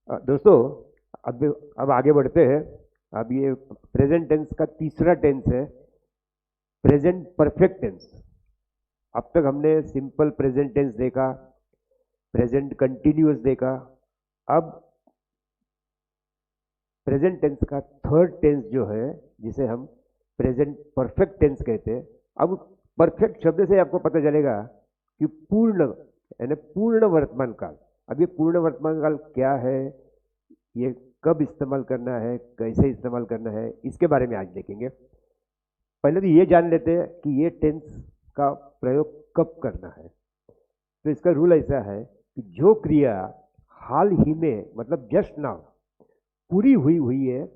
दोस्तों, अब आगे बढ़ते हैं। अब ये प्रेजेंट टेंस का तीसरा टेंस है, प्रेजेंट परफेक्ट टेंस। अब तक हमने सिंपल प्रेजेंट टेंस देखा, प्रेजेंट कंटिन्यूअस देखा। अब प्रेजेंट टेंस का थर्ड टेंस जो है, जिसे हम प्रेजेंट परफेक्ट टेंस कहते हैं। अब परफेक्ट शब्द से आपको पता चलेगा कि पूर्ण, यानी पूर्ण वर्तमान काल। अब ये पूर्ण वर्तमान काल क्या है, ये कब इस्तेमाल करना है, कैसे इस्तेमाल करना है, इसके बारे में आज देखेंगे। पहले तो ये जान लेते हैं कि ये टेंस का प्रयोग कब करना है। तो इसका रूल ऐसा है कि जो क्रिया हाल ही में, मतलब जस्ट नाउ पूरी हुई हुई है,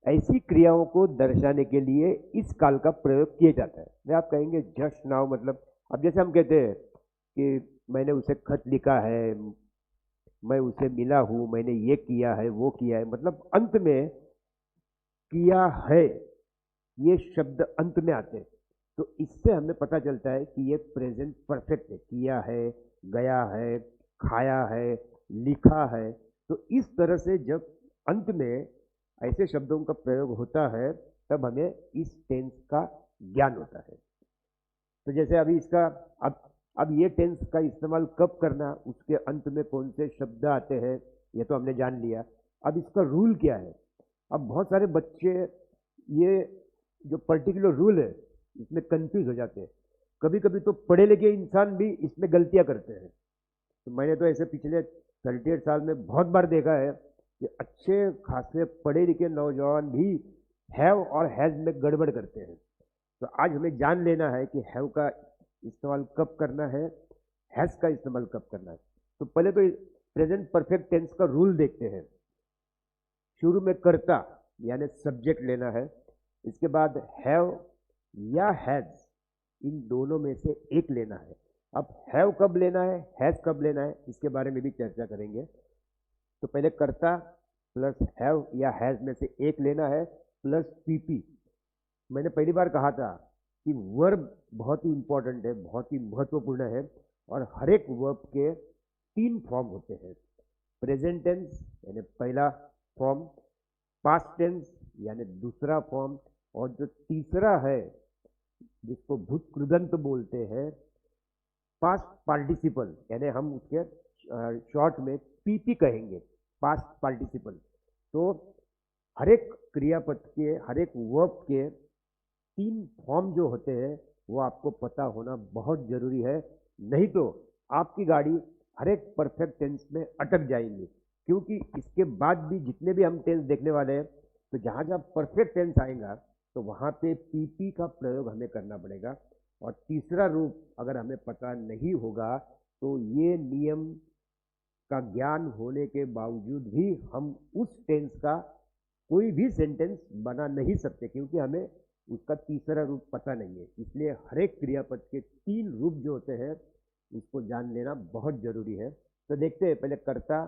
ऐसी क्रियाओं को दर्शाने के लिए इस काल का प्रयोग किया जाता है। मैं आप कहेंगे जस्ट नाउ मतलब, अब जैसे हम कहते हैं कि मैंने उसे खत लिखा है, मैं उसे मिला हूं, मैंने ये किया है, वो किया है, मतलब अंत में किया है, ये शब्द अंत में आते हैं। तो इससे हमें पता चलता है कि ये प्रेजेंट परफेक्ट है, किया है, गया है, खाया है, लिखा है। तो इस तरह से जब अंत में ऐसे शब्दों का प्रयोग होता है, तब हमें इस टेंस का ज्ञान होता है। तो जैसे अभी इसका, अब ये टेंस का इस्तेमाल कब करना, उसके अंत में कौन से शब्द आते हैं, ये तो हमने जान लिया। अब इसका रूल क्या है। अब बहुत सारे बच्चे ये जो पर्टिकुलर रूल है, इसमें कंफ्यूज हो जाते हैं। कभी कभी तो पढ़े लिखे इंसान भी इसमें गलतियां करते हैं। तो मैंने तो ऐसे पिछले 38 साल में बहुत बार देखा है कि अच्छे खासे पढ़े लिखे नौजवान भी हैव और हैज में गड़बड़ करते हैं। तो आज हमें जान लेना है कि हैव का इस्तेमाल कब करना है, हैज का इस्तेमाल कब करना है। तो पहले तो प्रेजेंट परफेक्ट टेंस का रूल देखते हैं। शुरू में कर्ता यानी सब्जेक्ट लेना है, इसके बाद हैव या हैज, इन दोनों में से एक लेना है। अब हैव कब लेना है, हैज कब लेना है, इसके बारे में भी चर्चा करेंगे। तो पहले कर्ता प्लस हैव या हैज में से एक लेना है, प्लस पीपी। मैंने पहली बार कहा था कि वर्ब बहुत ही इंपॉर्टेंट है, बहुत ही महत्वपूर्ण है। और हर एक वर्ब के 3 फॉर्म होते हैं। प्रेजेंट टेंस यानी पहला फॉर्म, पास्ट टेंस यानी दूसरा फॉर्म, और जो तीसरा है जिसको भूतकृदंत बोलते हैं, पास्ट पार्टिसिपल, यानी हम उसके शॉर्ट में पीपी कहेंगे, पास्ट पार्टिसिपल। तो हर एक क्रियापद के, हर एक वर्ब के 3 फॉर्म जो होते हैं, वो आपको पता होना बहुत जरूरी है। नहीं तो आपकी गाड़ी हर एक परफेक्ट टेंस में अटक जाएंगी। क्योंकि इसके बाद भी जितने भी हम टेंस देखने वाले हैं, तो जहां जहां परफेक्ट टेंस आएगा, तो वहां पे पीपी का प्रयोग हमें करना पड़ेगा। और तीसरा रूप अगर हमें पता नहीं होगा, तो ये नियम का ज्ञान होने के बावजूद भी हम उस टेंस का कोई भी सेंटेंस बना नहीं सकते, क्योंकि हमें उसका तीसरा रूप पता नहीं है। इसलिए हर एक क्रियापद के 3 रूप जो होते हैं, इसको जान लेना बहुत जरूरी है। तो देखते हैं, पहले कर्ता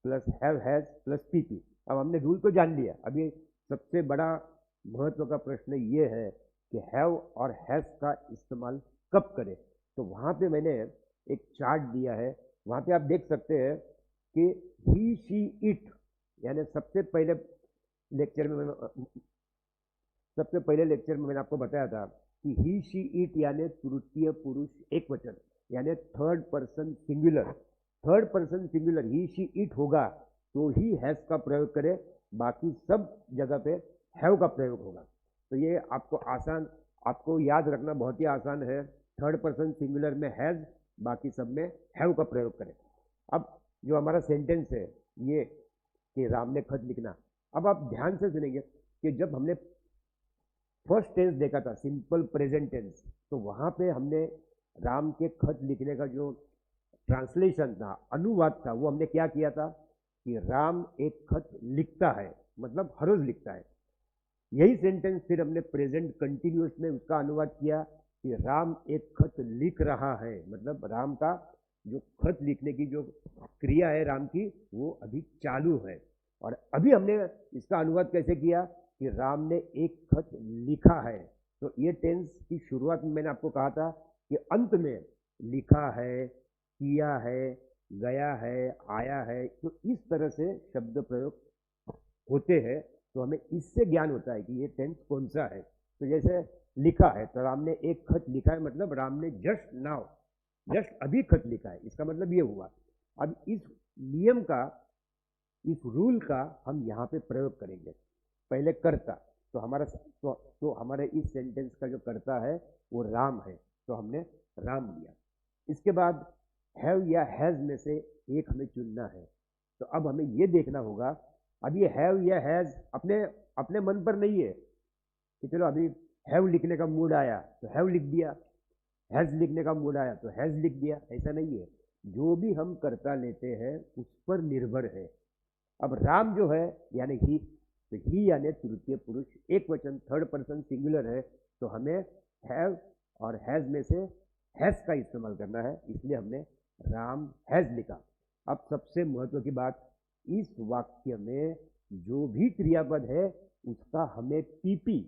plus have has plus PP. अब हमने रूल तो जान लिया। अभी सबसे बड़ा महत्व का प्रश्न ये है कि हैव और हैज का इस्तेमाल कब करें। तो वहां पे मैंने एक चार्ट दिया है, वहां पे आप देख सकते हैं कि ही शी इट, यानी सबसे पहले लेक्चर में मैंने आपको बताया था कि ही शी इट यानी तृतीय पुरुष एक वचन, यानी third person singular. Third person singular he she it होगा तो ही हैज का प्रयोग करें, बाकी सब जगह पे हैव का प्रयोग होगा। तो ये आपको याद रखना बहुत ही आसान है। थर्ड पर्सन सिंगुलर में हैज, बाकी सब में हैव का प्रयोग करें। अब जो हमारा सेंटेंस है ये, कि राम ने खत लिखना। अब आप ध्यान से सुनेंगे कि जब हमने फर्स्ट टेंस देखा था, सिंपल प्रेजेंट टेंस, तो वहां पे हमने राम के खत लिखने का जो ट्रांसलेशन था, अनुवाद था, वो हमने क्या किया था कि राम एक खत लिखता है, मतलब हर रोज लिखता है। यही सेंटेंस फिर हमने प्रेजेंट कंटिन्यूअस में उसका अनुवाद किया कि राम एक खत लिख रहा है, मतलब राम का जो खत लिखने की जो क्रिया है राम की, वो अभी चालू है। और अभी हमने इसका अनुवाद कैसे किया कि राम ने एक खत लिखा है। तो ये टेंस की शुरुआत में मैंने आपको कहा था कि अंत में लिखा है, किया है, गया है, आया है, तो इस तरह से शब्द प्रयोग होते हैं। तो हमें इससे ज्ञान होता है कि ये टेंस कौन सा है। तो जैसे लिखा है, तो राम ने एक खत लिखा है, मतलब राम ने जस्ट नाउ, जस्ट अभी खत लिखा है, इसका मतलब ये हुआ। अब इस नियम का, इस रूल का हम यहाँ पे प्रयोग करेंगे। पहले कर्ता, तो हमारा तो हमारे इस सेंटेंस का जो कर्ता है वो राम है, तो हमने राम लिया। इसके बाद हैव या हैज में से एक हमें चुनना है। तो अब हमें ये देखना होगा, अब ये हैव या हैज अपने अपने मन पर नहीं है कि चलो अभी हैव लिखने का मूड आया तो हैव लिख दिया, हैज लिखने का मूड आया तो हैज लिख दिया, ऐसा नहीं है। जो भी हम कर्ता लेते हैं उस पर निर्भर है। अब राम जो है यानी ही, तो ही यानी तृतीय पुरुष एक वचन, थर्ड पर्सन सिंगुलर है, तो हमें हैव और हैज में से हैज का इस्तेमाल करना है, इसलिए हमने राम हैज लिखा। अब सबसे महत्व की बात, इस वाक्य में जो भी क्रियापद है उसका हमें पीपी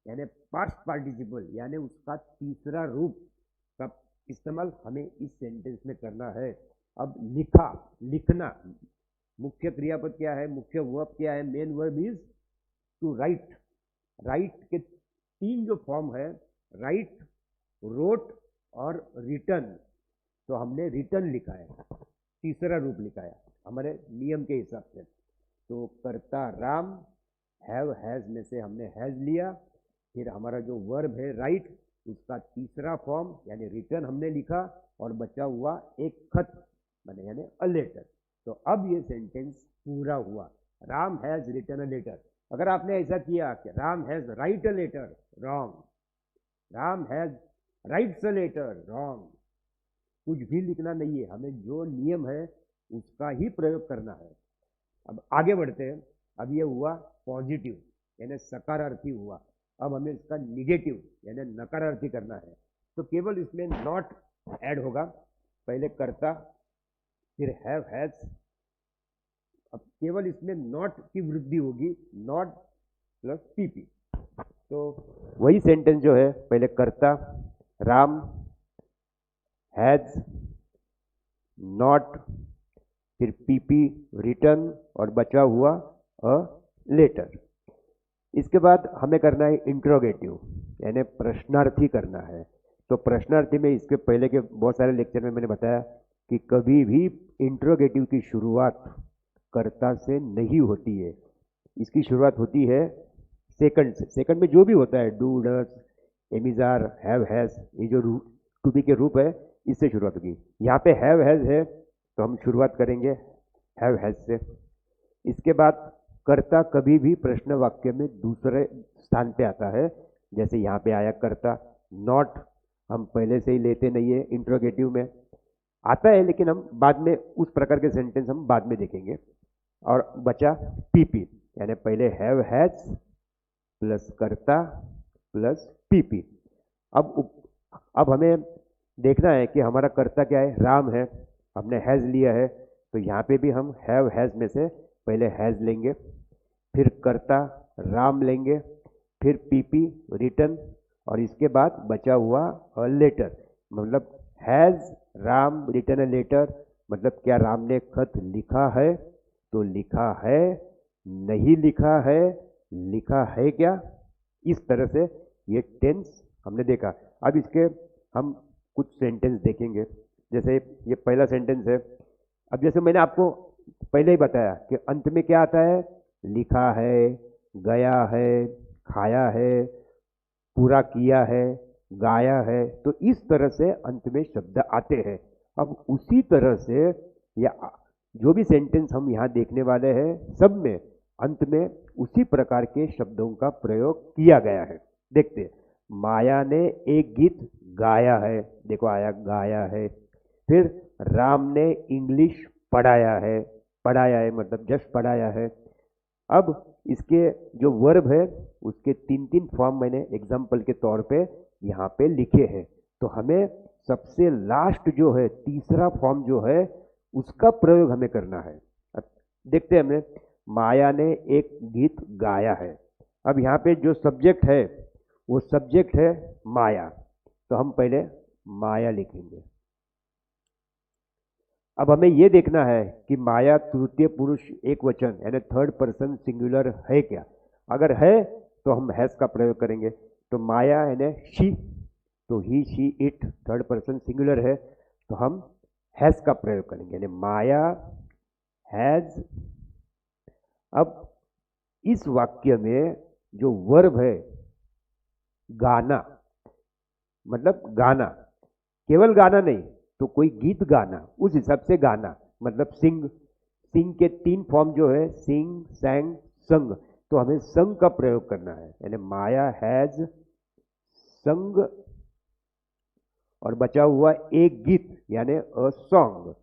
यानी पास्ट पार्टिसिपल यानी उसका तीसरा रूप का इस्तेमाल हमें इस सेंटेंस में करना है। अब लिखा, लिखना, मुख्य क्रियापद क्या है, मुख्य वर्ब क्या है, main verb is to write. Write के तीन जो फॉर्म है, राइट, रोट और रिटर्न, तो हमने रिटर्न लिखा है, तीसरा रूप लिखा है हमारे नियम के हिसाब से। तो कर्ता राम, हैव हैज में से हमने हैज लिया, फिर हमारा जो वर्ब है राइट, उसका तीसरा फॉर्म यानी रिटर्न हमने लिखा, और बचा हुआ एक खत बने यानी अ लेटर। तो अब ये सेंटेंस पूरा हुआ, Ram has written a letter. अगर आपने ऐसा किया कि Ram has write a letter, wrong, Ram has writes a letter, wrong, कुछ भी लिखना नहीं है, हमें जो नियम है उसका ही प्रयोग करना है। अब आगे बढ़ते हैं। अब ये हुआ पॉजिटिव यानी सकारार्थी हुआ। अब हमें इसका निगेटिव यानी नकारार्थी करना है। तो केवल इसमें नॉट ऐड होगा, पहले कर्ता फिर हैव हैज, अब केवल इसमें नॉट की वृद्धि होगी, नॉट प्लस पीपी। तो वही सेंटेंस जो है, पहले कर्ता राम, हैज, नॉट, फिर पीपी रिटर्न, और बचा हुआ अ लेटर। इसके बाद हमें करना है इंट्रोगेटिव यानी प्रश्नार्थी करना है। तो प्रश्नार्थी में इसके पहले के बहुत सारे लेक्चर में मैंने बताया कि कभी भी इंट्रोगेटिव की शुरुआत कर्ता से नहीं होती है, इसकी शुरुआत होती है सेकंड से। सेकंड में जो भी होता है, डू, डज, एमिजार, हैव हैज, ये जो टू बी के रूप है इससे शुरुआत होगी। यहाँ पे हैव हैज है तो हम शुरुआत करेंगे हैव हैज से। इसके बाद कर्ता कभी भी प्रश्न वाक्य में दूसरे स्थान पे आता है, जैसे यहाँ पे आया कर्ता। नॉट हम पहले से ही लेते नहीं है, इंट्रोगेटिव में आता है, लेकिन हम बाद में उस प्रकार के सेंटेंस हम बाद में देखेंगे। और बचा पीपी यानी पहले हैव हैज प्लस कर्ता प्लस पीपी। अब हमें देखना है कि हमारा कर्ता क्या है, राम है, हमने हैज लिया है, तो यहाँ पे भी हम हैव हैज में से पहले हैज लेंगे, फिर कर्ता राम लेंगे, फिर पीपी रिटर्न, और इसके बाद बचा हुआ अ लेटर। मतलब has Ram return a letter, मतलब क्या राम ने खत लिखा है, तो लिखा है, नहीं लिखा है क्या, इस तरह से ये टेंस हमने देखा। अब इसके हम कुछ सेंटेंस देखेंगे। जैसे ये पहला सेंटेंस है। अब जैसे मैंने आपको पहले ही बताया कि अंत में क्या आता है, लिखा है, गया है, खाया है, पूरा किया है, गाया है, तो इस तरह से अंत में शब्द आते हैं। अब उसी तरह से या जो भी सेंटेंस हम यहाँ देखने वाले हैं, सब में अंत में उसी प्रकार के शब्दों का प्रयोग किया गया है। देखते हैं, माया ने एक गीत गाया है, देखो आया गाया है। फिर राम ने इंग्लिश पढ़ाया है मतलब जस्ट पढ़ाया है। अब इसके जो वर्ब है उसके तीन तीन फॉर्म मैंने एग्जाम्पल के तौर पे यहाँ पे लिखे हैं। तो हमें सबसे लास्ट जो है तीसरा फॉर्म जो है उसका प्रयोग हमें करना है। अब देखते हैं, हमने माया ने एक गीत गाया है। अब यहाँ पे जो सब्जेक्ट है वो सब्जेक्ट है माया, तो हम पहले माया लिखेंगे। अब हमें ये देखना है कि माया तृतीय पुरुष एक वचन यानी थर्ड पर्सन सिंगुलर है क्या। अगर है तो हम हैज का प्रयोग करेंगे। तो माया यानी शी, तो ही she it third person singular है, तो हम हैज का प्रयोग करेंगे यानी माया हैज। अब इस वाक्य में जो वर्ब है गाना, मतलब गाना, केवल गाना नहीं तो कोई गीत गाना, उस हिसाब से गाना मतलब सिंग। सिंग के 3 फॉर्म जो है सिंग, सैंग, संग, तो हमें संग का प्रयोग करना है यानी माया हैज संग, और बचा हुआ एक गीत यानी अ सॉन्ग।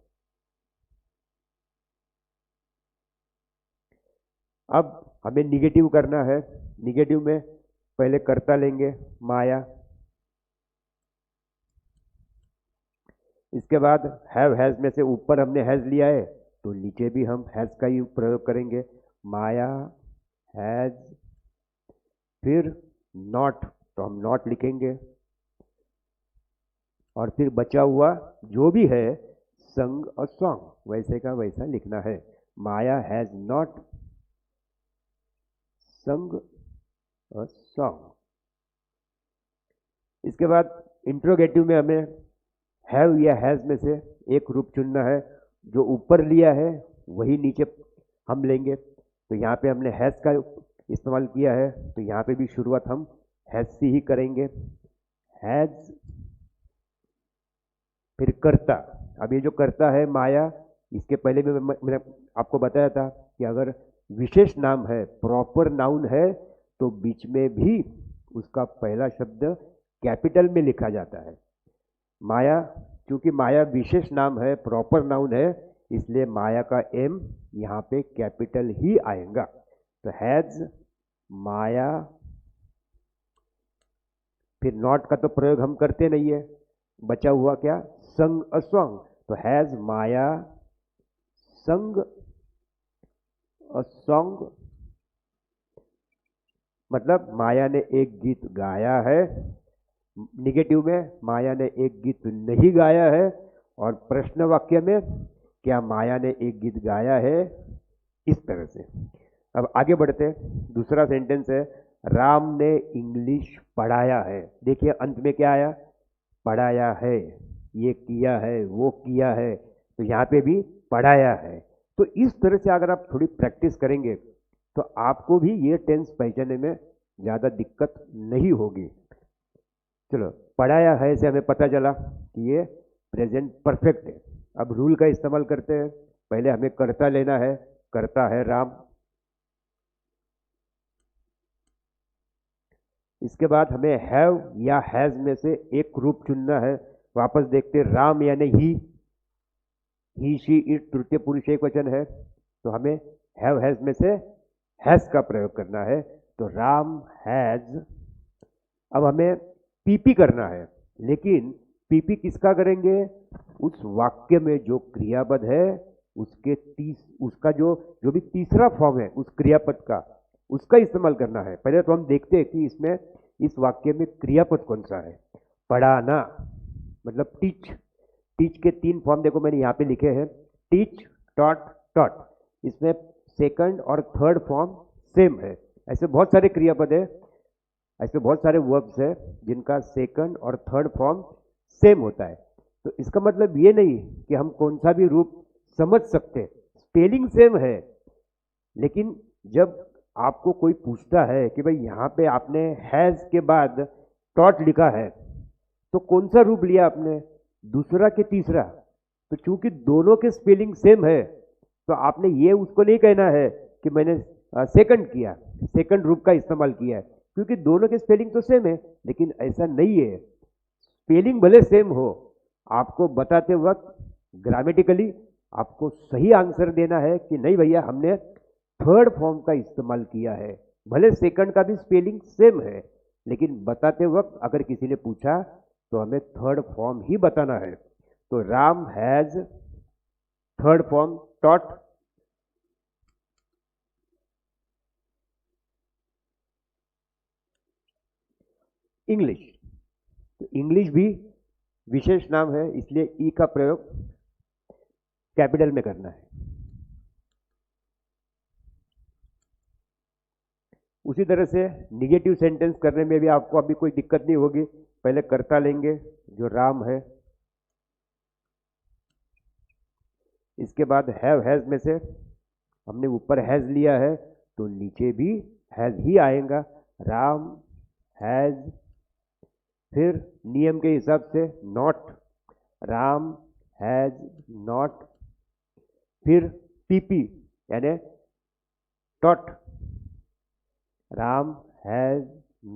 अब हमें निगेटिव करना है। निगेटिव में पहले कर्ता लेंगे माया, इसके बाद हैव हैज में से ऊपर हमने हैज लिया है तो नीचे भी हम हैज का ही प्रयोग करेंगे, माया हैज। फिर नॉट, तो हम नॉट लिखेंगे, और फिर बचा हुआ जो भी है संग और सॉन्ग वैसे का वैसा लिखना है, माया हैज नॉट संग और सॉन्ग। इसके बाद इंट्रोगेटिव में हमें हैव या हैज में से एक रूप चुनना है, जो ऊपर लिया है वही नीचे हम लेंगे। तो यहाँ पे हमने हैज का इस्तेमाल किया है तो यहाँ पे भी शुरुआत हम हैज से ही करेंगे, हैज। फिर कर्ता, अब ये जो कर्ता है माया, इसके पहले भी मैंने आपको बताया था कि अगर विशेष नाम है, प्रॉपर नाउन है, तो बीच में भी उसका पहला शब्द कैपिटल में लिखा जाता है। माया, क्योंकि माया विशेष नाम है, प्रॉपर नाउन है, इसलिए माया का एम यहाँ पे कैपिटल ही आएगा। तो हैज माया। फिर नॉट का तो प्रयोग हम करते नहीं है, बचा हुआ क्या संग अ सॉन्ग, तो हैज माया संग अ सॉन्ग, मतलब माया ने एक गीत गाया है। निगेटिव में माया ने एक गीत नहीं गाया है, और प्रश्न वाक्य में क्या माया ने एक गीत गाया है, इस तरह से। अब आगे बढ़ते हैं। दूसरा सेंटेंस है राम ने इंग्लिश पढ़ाया है। देखिए अंत में क्या आया, पढ़ाया है, ये किया है, वो किया है, तो यहाँ पे भी पढ़ाया है। तो इस तरह से अगर आप थोड़ी प्रैक्टिस करेंगे तो आपको भी ये टेंस पहचानने में ज़्यादा दिक्कत नहीं होगी। चलो, पढ़ाया है से हमें पता चला कि ये प्रेजेंट परफेक्ट है। अब रूल का इस्तेमाल करते हैं। पहले हमें कर्ता लेना है, कर्ता है राम। इसके बाद हमें हैव या हैज में से एक रूप चुनना है। वापस देखते, राम यानी ही शी इट तृतीय पुरुष एक वचन है, तो हमें हैव हैज में से हैज का प्रयोग करना है। तो राम हैज। अब हमें पीपी करना है, लेकिन पीपी किसका करेंगे, उस वाक्य में जो क्रियापद है उसके उसका जो भी तीसरा फॉर्म है उस क्रियापद का, उसका इस्तेमाल करना है। पहले तो हम देखते हैं कि इसमें इस वाक्य में क्रियापद कौन सा है। पढ़ाना मतलब टीच। टीच के 3 फॉर्म देखो मैंने यहाँ पे लिखे हैं, टीच, टॉट, टॉट। इसमें सेकंड और थर्ड फॉर्म सेम है। ऐसे बहुत सारे क्रियापद है, ऐसे बहुत सारे वर्ब्स है जिनका सेकंड और थर्ड फॉर्म सेम होता है। तो इसका मतलब ये नहीं कि हम कौन सा भी रूप समझ सकते, स्पेलिंग सेम है, लेकिन जब आपको कोई पूछता है कि भाई यहाँ पे आपने हैज के बाद टॉट लिखा है तो कौन सा रूप लिया आपने, दूसरा के तीसरा, तो चूंकि दोनों के स्पेलिंग सेम है तो आपने ये उसको नहीं कहना है कि मैंने सेकंड किया, सेकंड रूप का इस्तेमाल किया है, क्योंकि दोनों के स्पेलिंग तो सेम है। लेकिन ऐसा नहीं है, स्पेलिंग भले सेम हो, आपको बताते वक्त ग्रामेटिकली आपको सही आंसर देना है कि नहीं भैया हमने थर्ड फॉर्म का इस्तेमाल किया है। भले सेकंड का भी स्पेलिंग सेम है, लेकिन बताते वक्त अगर किसी ने पूछा तो हमें थर्ड फॉर्म ही बताना है। तो Ram has third form taught. English, तो इंग्लिश भी विशेष नाम है इसलिए ई का प्रयोग कैपिटल में करना है। उसी तरह से निगेटिव सेंटेंस करने में भी आपको अभी कोई दिक्कत नहीं होगी। पहले कर्ता लेंगे जो राम है, इसके बाद हैव हैज में से हमने ऊपर हैज लिया है तो नीचे भी हैज ही आएगा, राम हैज। फिर नियम के हिसाब से नॉट, राम हैज नॉट। फिर पीपी यानी taught, Ram has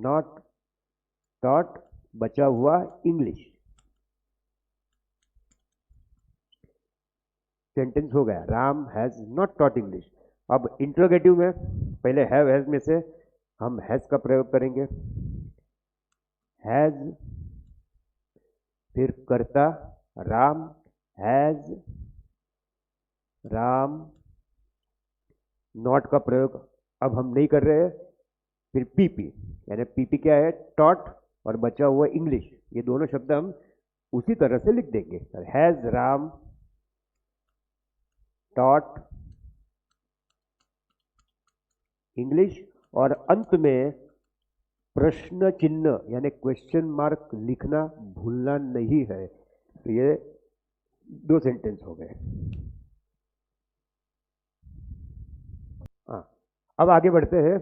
not taught, बचा हुआ इंग्लिश। सेंटेंस हो गया, Ram has not taught English. अब इंट्रोगेटिव में पहले हैव हैज में से हम हैज का प्रयोग करेंगे, हैज। फिर कर्ता राम हैज, राम। नॉट का प्रयोग अब हम नहीं कर रहे हैं। फिर पीपी यानी पीपी क्या है, टॉट और बचा हुआ इंग्लिश। ये दोनों शब्द हम उसी तरह से लिख देंगे, हैज राम टॉट इंग्लिश। और अंत में प्रश्न चिन्ह यानी क्वेश्चन मार्क लिखना भूलना नहीं है। तो ये दो सेंटेंस हो गए। हाँ, अब आगे बढ़ते हैं।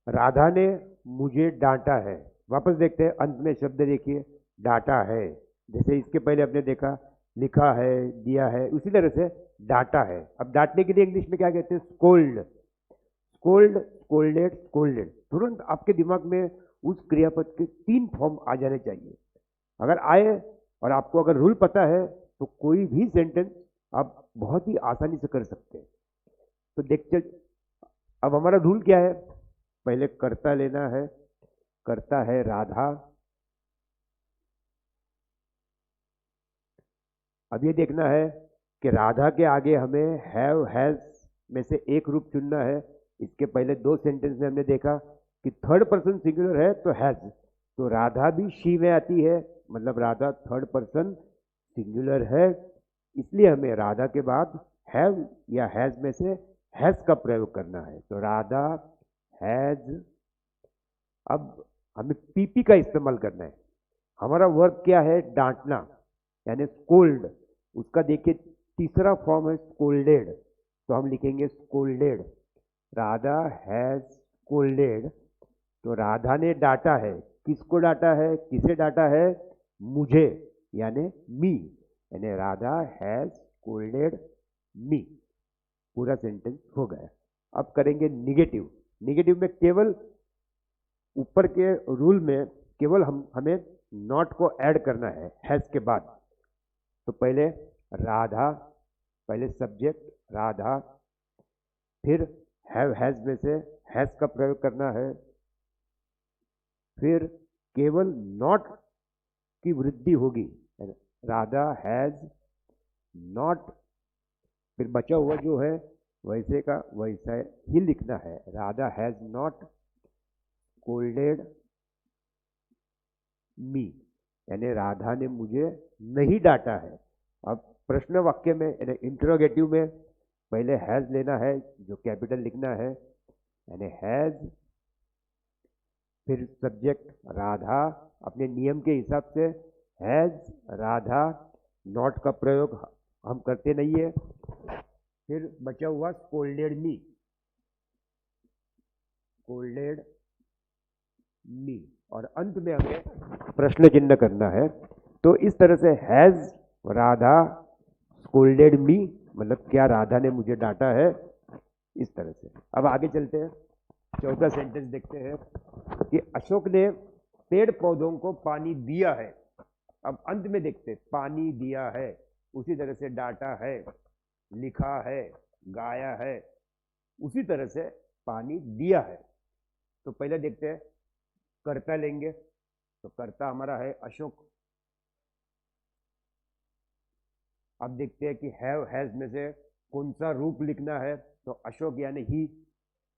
राधा ने मुझे डांटा है। वापस देखते हैं, अंत में शब्द देखिए डांटा है। जैसे इसके पहले हमने देखा लिखा है, दिया है, उसी तरह से डांटा है। अब डांटने के लिए इंग्लिश में क्या कहते हैं, स्कोल्ड। Scold, scolded, scolded. तुरंत आपके दिमाग में उस क्रियापद के 3 फॉर्म आ जाने चाहिए। अगर आए और आपको अगर रूल पता है तो कोई भी सेंटेंस आप बहुत ही आसानी से कर सकते हैं। तो देखते, अब हमारा रूल क्या है, पहले कर्ता लेना है, कर्ता है राधा। अब ये देखना है कि राधा के आगे हमें हैव हैज में से एक रूप चुनना है। इसके पहले 2 सेंटेंस में हमने देखा कि थर्ड पर्सन सिंगुलर है तो हैज, तो राधा भी शी में आती है, मतलब राधा थर्ड पर्सन सिंगुलर है। इसलिए हमें राधा के बाद हैव या हैज में से हैज का प्रयोग करना है। तो राधा हैज। अब हमें पीपी का इस्तेमाल करना है। हमारा वर्ब क्या है, डांटना यानी स्कोल्ड। उसका देखिए तीसरा फॉर्म है स्कोल्डेड, तो हम लिखेंगे स्कोल्डेड। Radha has scolded. तो राधा ने डांटा है। किसको डांटा है, किसे डांटा है, मुझे यानी मी, यानी राधा हैज स्कोल्डेड मी। पूरा सेंटेंस हो गया। अब करेंगे निगेटिव। निगेटिव में केवल ऊपर के रूल में केवल हमें नॉट को ऐड करना है हैज के बाद। तो पहले राधा, पहले सब्जेक्ट राधा, फिर हैव हैज में से हैज का प्रयोग करना है, फिर केवल नॉट की वृद्धि होगी, राधा हैज नॉट। फिर बचा हुआ जो है वैसे का वैसा ही लिखना है, राधा हैज नॉट स्कोल्डेड मी, यानी राधा ने मुझे नहीं डांटा है। अब प्रश्न वाक्य में यानी इंटरोगेटिव में पहले हैज लेना है जो कैपिटल लिखना है, यानी हैज। फिर सब्जेक्ट राधा, अपने नियम के हिसाब से हैज राधा। नॉट का प्रयोग हम करते नहीं है। फिर बचा हुआ स्कोल्डेड मी, स्कोल्डेड मी। और अंत में हमें प्रश्न चिन्ह करना है। तो इस तरह से हैज राधा स्कोल्डेड मी, मतलब क्या राधा ने मुझे डांटा है, इस तरह से। अब आगे चलते हैं, चौथा सेंटेंस देखते हैं कि अशोक ने पेड़ पौधों को पानी दिया है। अब अंत में देखते हैं, पानी दिया है, उसी तरह से डांटा है, लिखा है, गाया है, उसी तरह से पानी दिया है। तो पहले देखते हैं कर्ता लेंगे। तो कर्ता हमारा है अशोक। अब देखते हैं कि हैव हैज में से कौन सा रूप लिखना है। तो अशोक यानी ही,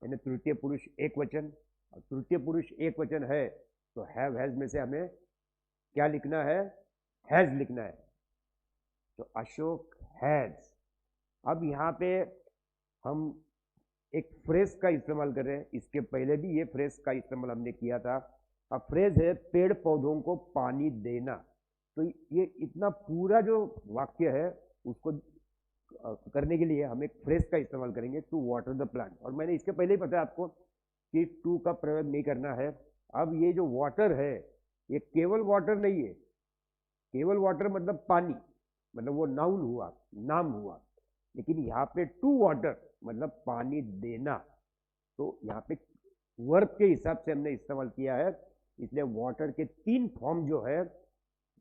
यानी तृतीय पुरुष एक वचन। तृतीय पुरुष एक वचन है तो हैव हैज में से हमें क्या लिखना है, हैज लिखना है। तो अशोक हैज, अब यहाँ पे हम एक फ्रेज का इस्तेमाल कर रहे हैं, इसके पहले भी ये फ्रेज का इस्तेमाल हमने किया था। अब फ्रेज है पेड़ पौधों को पानी देना। तो ये इतना पूरा जो वाक्य है उसको करने के लिए हम एक फ्रेज का इस्तेमाल करेंगे, टू वाटर द प्लांट। और मैंने इसके पहले ही बताया आपको कि टू का प्रयोग नहीं करना है। अब ये जो वाटर है ये केवल वाटर नहीं है, केवल वाटर मतलब पानी, मतलब वो नाउन हुआ, नाम हुआ। लेकिन यहाँ पे टू वाटर मतलब पानी देना, तो यहाँ पे वर्ब के हिसाब से हमने इस्तेमाल किया है। इसलिए वाटर के 3 फॉर्म जो है,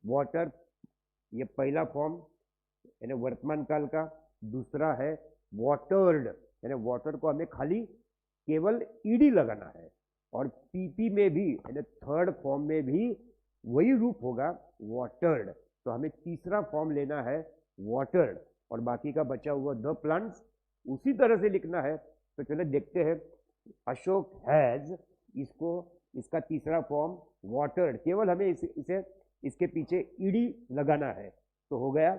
वाटर ये पहला फॉर्म यानी वर्तमान काल का, दूसरा है वाटर्ड यानी वाटर को हमें खाली केवल ईडी लगाना है, और पीपी में भी यानी थर्ड फॉर्म में भी वही रूप होगा वाटर्ड। तो हमें तीसरा फॉर्म लेना है वाटर्ड, और बाकी का बचा हुआ द प्लांट्स उसी तरह से लिखना है। तो चलो देखते हैं। अशोक हैज, इसको इसका तीसरा फॉर्म वाटर्ड, केवल हमें इसे इसके पीछे ईडी लगाना है, तो हो गया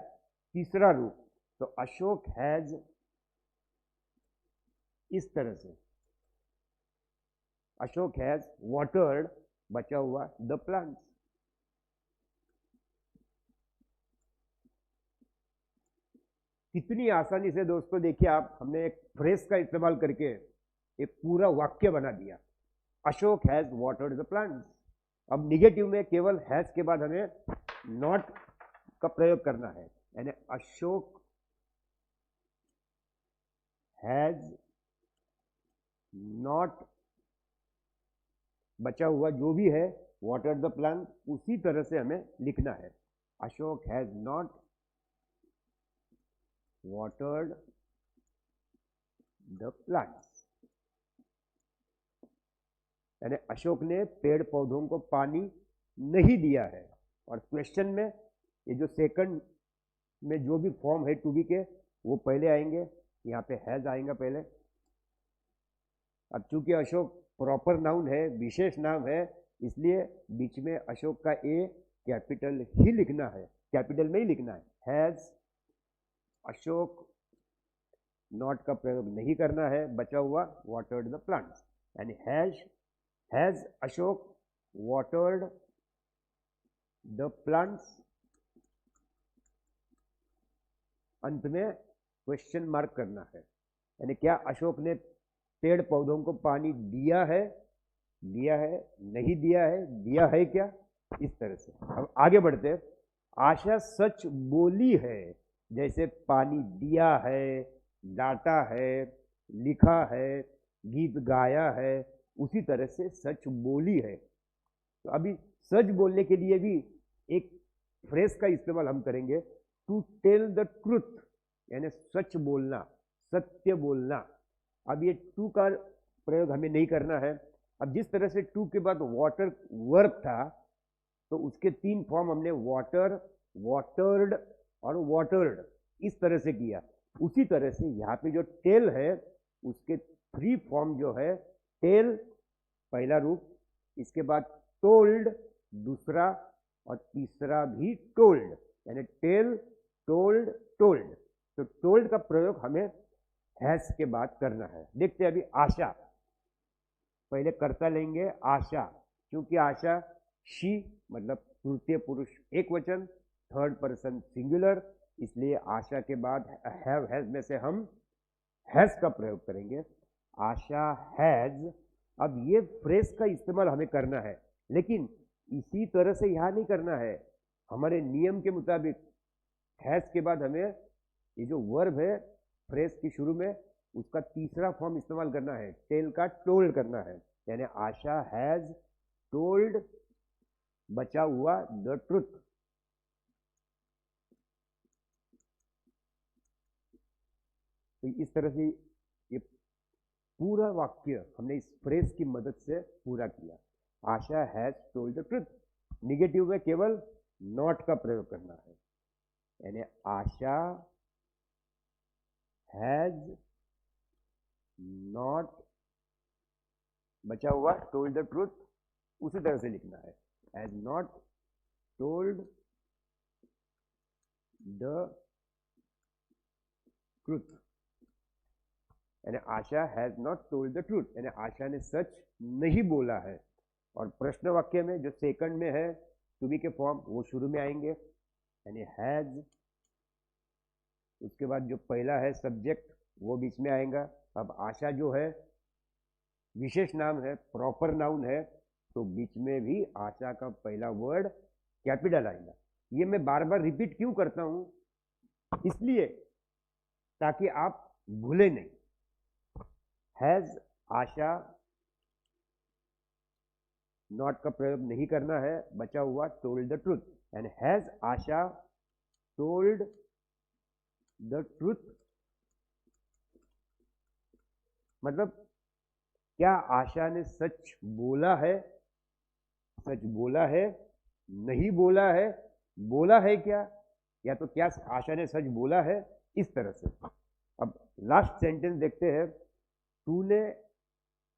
तीसरा रूप। तो अशोक हैज इस तरह से, अशोक हैज वाटर्ड, बचा हुआ द प्लांट्स। कितनी आसानी से दोस्तों देखिए आप, हमने एक फ्रेज का इस्तेमाल करके एक पूरा वाक्य बना दिया, Ashok has watered the plants. अब निगेटिव में केवल हैज के बाद हमें नॉट का प्रयोग करना है, यानी अशोक हैज नॉट, बचा हुआ जो भी है वाटर द प्लांट उसी तरह से हमें लिखना है। Ashok has not watered the plants, यानी अशोक ने पेड़ पौधों को पानी नहीं दिया है। और क्वेश्चन में ये जो सेकंड में जो भी फॉर्म है टू बी के, वो पहले आएंगे, यहाँ पे हैज आएगा पहले। अब चूंकि अशोक प्रॉपर नाउन है, विशेष नाम है, इसलिए बीच में अशोक का ए कैपिटल ही लिखना है, कैपिटल में ही लिखना है। हैज, अशोक नॉट का प्रयोग नहीं करना है, बचा हुआ वाटर्ड द प्लांट्स, यानी has Ashok watered the plants. अंत में क्वेश्चन मार्क करना है, यानी क्या अशोक ने पेड़ पौधों को पानी दिया है, नहीं दिया है, दिया है क्या, इस तरह से। अब आगे बढ़ते हैं। आशा सच बोली है, जैसे पानी दिया है, डांटा है, लिखा है, गीत गाया है, उसी तरह से सच बोली है। तो अभी सच बोलने के लिए भी एक फ्रेज का इस्तेमाल हम करेंगे, टू टेल द ट्रूथ, यानी सच बोलना, सत्य बोलना। अब ये टू का प्रयोग हमें नहीं करना है। अब जिस तरह से टू के बाद वाटर वर्ब था, तो उसके 3 फॉर्म हमने वाटर, वाटर्ड और वाटर्ड इस तरह से किया। उसी तरह से यहाँ पे जो टेल है उसके 3 फॉर्म जो है, टेल पहला रूप, इसके बाद टोल्ड दूसरा, और तीसरा भी टोल्ड, यानी टेल, टोल्ड, टोल्ड। तो टोल्ड का प्रयोग हमें हैज के बाद करना है। देखते हैं अभी आशा, पहले कर्ता लेंगे आशा, क्योंकि आशा शी मतलब तृतीय पुरुष एक वचन, थर्ड पर्सन सिंगुलर, इसलिए आशा के बाद हैव हैज में से हम हैज का प्रयोग करेंगे। आशा हैज। अब ये फ्रेज का इस्तेमाल हमें करना है, लेकिन इसी तरह से यहाँ नहीं करना है। हमारे नियम के मुताबिक हैज के बाद हमें ये जो वर्ब है फ्रेज की शुरू में, उसका तीसरा फॉर्म इस्तेमाल करना है, टेल का टोल्ड करना है, यानी आशा हैज टोल्ड, बचा हुआ द ट्रुथ। तो इस तरह से ये पूरा वाक्य हमने इस फ्रेज की मदद से पूरा किया। Asha has told the truth. Negative में केवल नॉट का प्रयोग करना है, यानी आशा हैज नॉट, बचा हुआ टोल्ड द ट्रूथ, उसी तरह से लिखना है, has not told the truth, यानी Asha has not told the truth, यानी आशा ने सच नहीं बोला है। और प्रश्न वाक्य में जो सेकंड में है टू बी के फॉर्म वो शुरू में आएंगे, यानी हैज, उसके बाद जो पहला है सब्जेक्ट वो बीच में आएगा। अब आशा जो है विशेष नाम है, प्रॉपर नाउन है, तो बीच में भी आशा का पहला वर्ड कैपिटल आएगा। ये मैं बार बार रिपीट क्यों करता हूं, इसलिए ताकि आप भूले नहीं। हैज, आशा, नॉट का प्रयोग नहीं करना है, बचा हुआ told the truth, and has Asha told the truth, मतलब क्या आशा ने सच बोला है, सच बोला है, नहीं बोला है, बोला है क्या, या तो क्या आशा ने सच बोला है, इस तरह से। अब लास्ट सेंटेंस देखते हैं, तूने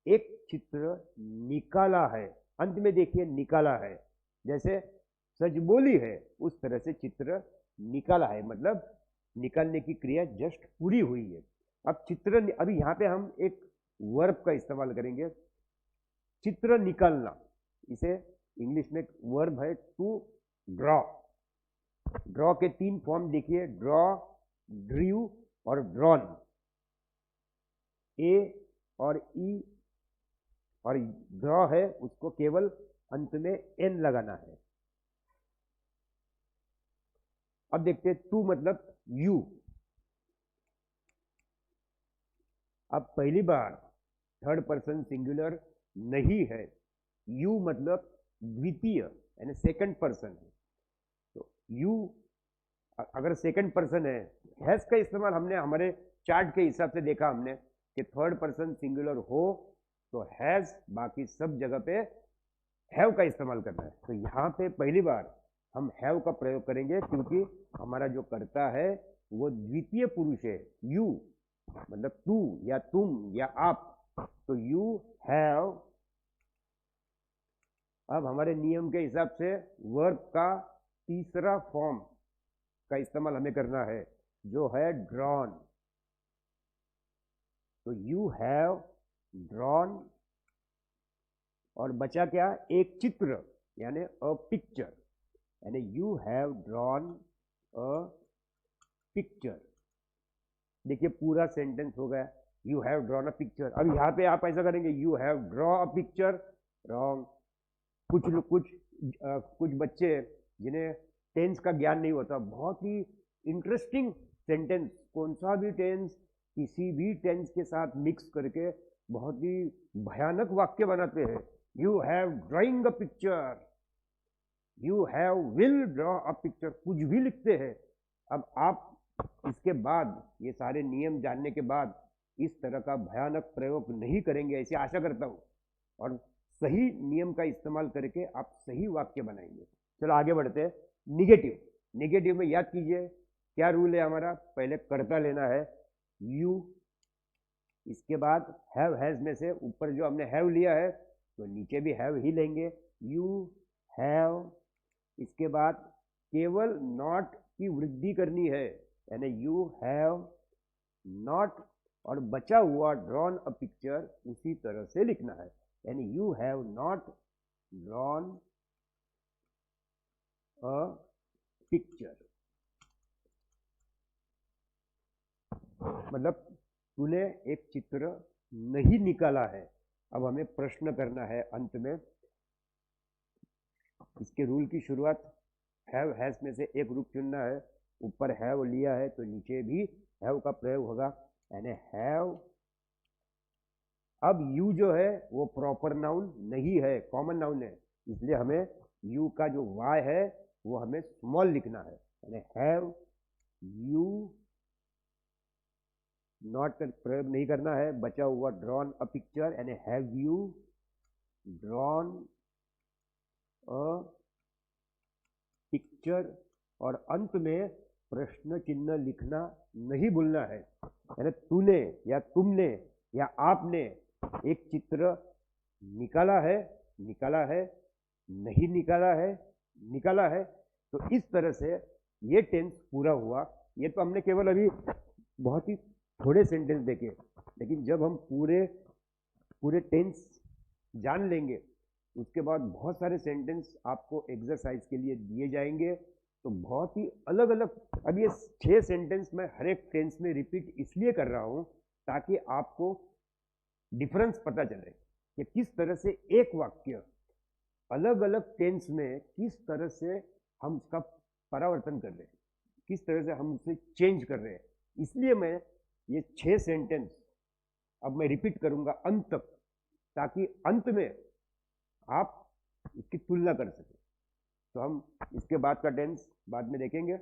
एक चित्र निकाला है, अंत में देखिए निकाला है, जैसे सच बोली है उस तरह से चित्र निकाला है, मतलब निकालने की क्रिया जस्ट पूरी हुई है। अब चित्र, अभी यहां पे हम एक वर्ब का इस्तेमाल करेंगे, चित्र निकालना, इसे इंग्लिश में वर्ब है टू ड्रॉ। ड्रॉ के तीन फॉर्म देखिए, ड्रॉ, ड्रीव और ड्रॉन। ए और ई और ड्रॉ है उसको केवल अंत में एन लगाना है। अब देखते हैं टू मतलब यू। अब पहली बार थर्ड पर्सन सिंगुलर नहीं है, यू मतलब द्वितीय यानी सेकंड पर्सन है, तो यू अगर सेकंड पर्सन है, हैज का इस्तेमाल हमने हमारे चार्ट के हिसाब से देखा हमने कि थर्ड पर्सन सिंगुलर हो तो हैज, बाकी सब जगह पे हैव का इस्तेमाल करना है। तो यहाँ पे पहली बार हम हैव का प्रयोग करेंगे क्योंकि हमारा जो कर्ता है वो द्वितीय पुरुष है, यू मतलब तू या तुम या आप, तो यू हैव। अब हमारे नियम के हिसाब से वर्ब का तीसरा फॉर्म का इस्तेमाल हमें करना है जो है ड्रॉन। तो यू हैव ड्रॉन, और बचा क्या, एक चित्र यानी अ पिक्चर, यानी you have drawn a picture. देखिए पूरा सेंटेंस हो गया, you have drawn a picture. अब यहाँ पे आप ऐसा करेंगे, you have draw a picture, wrong. कुछ बच्चे जिन्हें टेंस का ज्ञान नहीं होता, बहुत ही इंटरेस्टिंग सेंटेंस, कौन सा भी टेंस किसी भी टेंस के साथ मिक्स करके बहुत ही भयानक वाक्य बनाते हैं। You have drawing a picture, you have will draw a picture, कुछ भी लिखते हैं। अब आप इसके बाद ये सारे नियम जानने के बाद इस तरह का भयानक प्रयोग नहीं करेंगे, ऐसी आशा करता हूं, और सही नियम का इस्तेमाल करके आप सही वाक्य बनाएंगे। चलो आगे बढ़ते हैं। निगेटिव, निगेटिव में याद कीजिए क्या रूल है हमारा, पहले कर्ता लेना है यू, इसके बाद हैव हैज में से ऊपर जो हमने हैव लिया है तो नीचे भी हैव ही लेंगे, यू हैव। इसके बाद केवल नॉट की वृद्धि करनी है, यानी यू हैव नॉट, और बचा हुआ ड्रॉन अ पिक्चर उसी तरह से लिखना है, यानी you have not drawn a picture, मतलब तूने एक चित्र नहीं निकाला है। अब हमें प्रश्न करना है अंत में। इसके रूल की शुरुआत हैव हैज में से एक रूप चुनना है, ऊपर हैव लिया है तो नीचे भी हैव का प्रयोग होगा, यानी हैव। अब यू जो है वो प्रॉपर नाउन नहीं है, कॉमन नाउन है, इसलिए हमें यू का जो वाई है वो हमें स्मॉल लिखना है, यानी हैव यू, नॉट का प्रयोग नहीं करना है। बचा हुआ ड्रॉन अ पिक्चर, यानी have you drawn a picture, और अंत में प्रश्न चिन्ह लिखना नहीं भूलना है, यानी तूने या तुमने या आपने एक चित्र निकाला है, निकाला है, नहीं निकाला है, निकाला है। तो इस तरह से ये टेंस पूरा हुआ। ये तो हमने केवल अभी बहुत ही थोड़े सेंटेंस देखे, लेकिन जब हम पूरे पूरे टेंस जान लेंगे उसके बाद बहुत सारे सेंटेंस आपको एक्सरसाइज के लिए दिए जाएंगे। तो बहुत ही अलग अलग, अब ये 6 सेंटेंस मैं हर एक टेंस में रिपीट इसलिए कर रहा हूं ताकि आपको डिफरेंस पता चले कि किस तरह से एक वाक्य अलग अलग टेंस में किस तरह से हम उसका परावर्तन कर रहे हैं, किस तरह से हम उसे चेंज कर रहे हैं। इसलिए मैं ये 6 सेंटेंस अब मैं रिपीट करूंगा अंत तक, ताकि अंत में आप इसकी तुलना कर सकें। तो हम इसके बाद का टेंस बाद में देखेंगे।